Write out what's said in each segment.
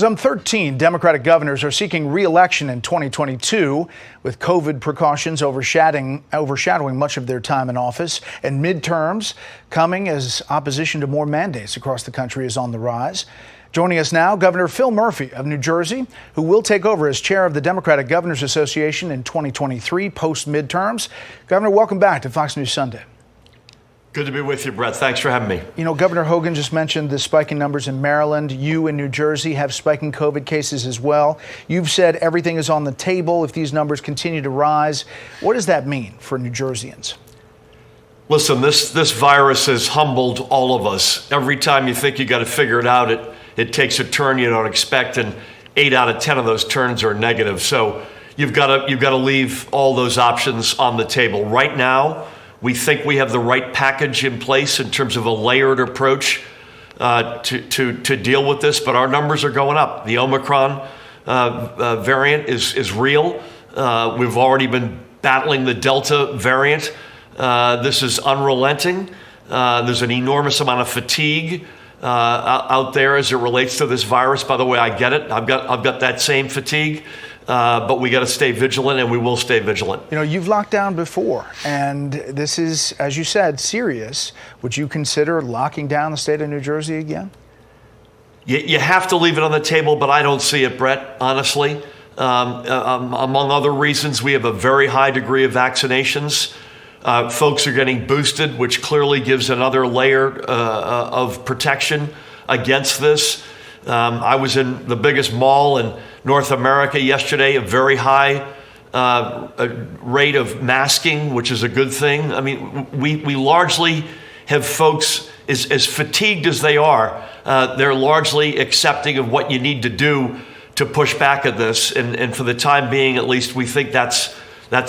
Some 13 Democratic governors are seeking re-election in 2022, with COVID precautions overshadowing much of their time in office, and midterms coming as opposition to more mandates across the country is on the rise. Joining us now, Governor Phil Murphy of New Jersey, who will take over as chair of the Democratic Governors Association in 2023 post-midterms. Governor, welcome back to Fox News Sunday. Good to be with you, Brett. Thanks for having me. You know, Governor Hogan just mentioned the spiking numbers in Maryland. You in New Jersey have spiking COVID cases as well. You've said everything is on the table if these numbers continue to rise. What does that mean for New Jerseyans? Listen, this virus has humbled all of us. Every time you think you got to figure it out, it takes a turn you don't expect, and 8 out of 10 of those turns are negative. So you've got to leave all those options on the table. Right now, we think we have the right package in place in terms of a layered approach to deal with this, but our numbers are going up. The Omicron variant is real. We've already been battling the Delta variant. This is unrelenting. There's an enormous amount of fatigue out there as it relates to this virus. By the way, I get it. I've got that same fatigue. But we got to stay vigilant, and we will stay vigilant. You know, you've locked down before, and this is, as you said, serious. Would you consider locking down the state of New Jersey again? You have to leave it on the table, but I don't see it, Brett, honestly. Among other reasons, we have a very high degree of vaccinations. Folks are getting boosted, which clearly gives another layer of protection against this. I was in the biggest mall in North America yesterday, a very high rate of masking, which is a good thing. I mean, we largely have folks, as fatigued as they are, they're largely accepting of what you need to do to push back at this. And for the time being, at least, we think that's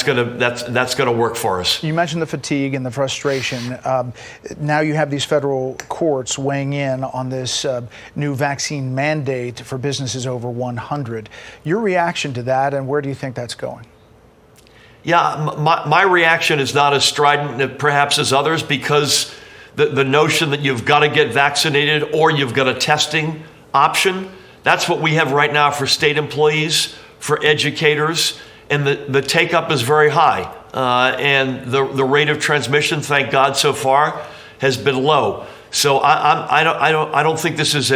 gonna work for us. You mentioned the fatigue and the frustration. Now you have these federal courts weighing in on this new vaccine mandate for businesses over 100. Your reaction to that, and where do you think that's going? Yeah, my reaction is not as strident perhaps as others, because the notion that you've got to get vaccinated or you've got a testing option, that's what we have right now for state employees, for educators. And the take-up is very high, and the rate of transmission, thank God, so far has been low. So I don't think this is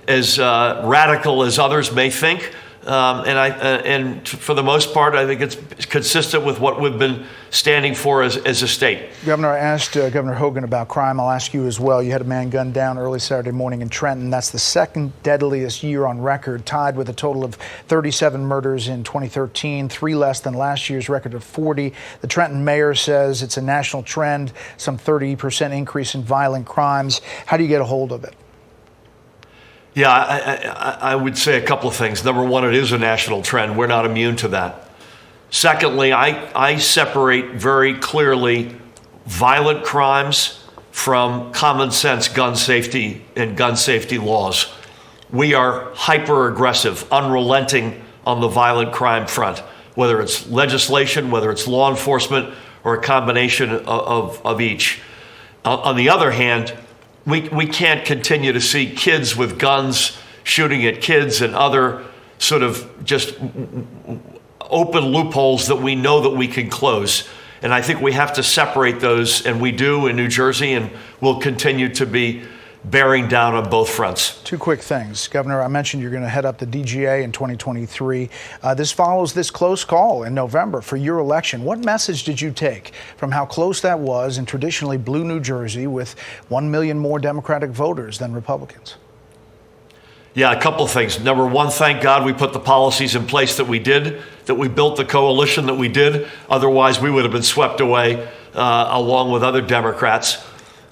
as radical as others may think, and for the most part, I think it's consistent with what we've been standing for as a state. Governor, I asked Governor Hogan about crime. I'll ask you as well. You had a man gunned down early Saturday morning in Trenton. That's the second deadliest year on record, tied with a total of 37 murders in 2013, 3 less than last year's record of 40. The Trenton mayor says it's a national trend, some 30% increase in violent crimes. How do you get a hold of it? Yeah, I would say a couple of things. Number one, it is a national trend. We're not immune to that. Secondly, I separate very clearly violent crimes from common sense gun safety and gun safety laws. We are hyper aggressive, unrelenting on the violent crime front, whether it's legislation, whether it's law enforcement, or a combination of each. On the other hand, we can't continue to see kids with guns shooting at kids and other sort of just open loopholes that we know that we can close. And I think we have to separate those, and we do in New Jersey, and we'll continue to be bearing down on both fronts. Two quick things. Governor, I mentioned you're going to head up the DGA in 2023. This follows this close call in November for your election. What message did you take from how close that was in traditionally blue New Jersey with 1 million more Democratic voters than Republicans? Yeah, a couple of things. Number one, thank God we put the policies in place that we did, that we built the coalition that we did. Otherwise, we would have been swept away along with other Democrats.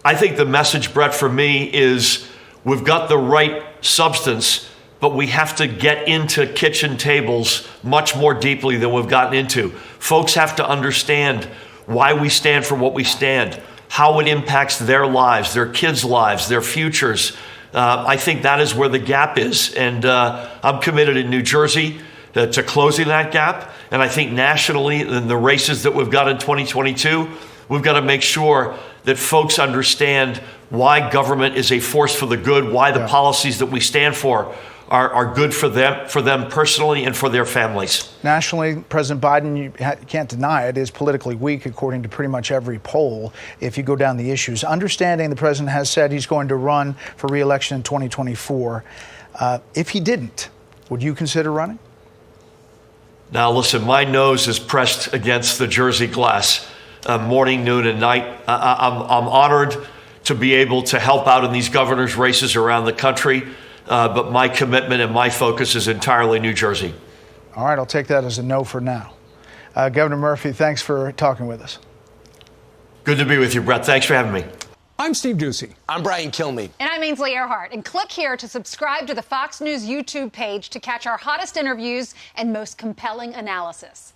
I think the message, Brett, for me is we've got the right substance, but we have to get into kitchen tables much more deeply than we've gotten into. Folks have to understand why we stand for what we stand, how it impacts their lives, their kids' lives, their futures. I think that is where the gap is. And I'm committed in New Jersey to closing that gap. And I think nationally, in the races that we've got in 2022, we've got to make sure that folks understand why government is a force for the good, why the policies that we stand for are good for them personally and for their families. Nationally, President Biden, you can't deny it, is politically weak according to pretty much every poll if you go down the issues. Understanding the president has said he's going to run for re-election in 2024. If he didn't, would you consider running? Now, listen, my nose is pressed against the Jersey glass morning, noon, and night. I'm honored to be able to help out in these governor's races around the country, but my commitment and my focus is entirely New Jersey. All right, I'll take that as a no for now. Governor Murphy, thanks for talking with us. Good to be with you, Brett. Thanks for having me. I'm Steve Ducey. I'm Brian Kilmeade. And I'm Ainsley Earhart. And click here to subscribe to the Fox News YouTube page to catch our hottest interviews and most compelling analysis.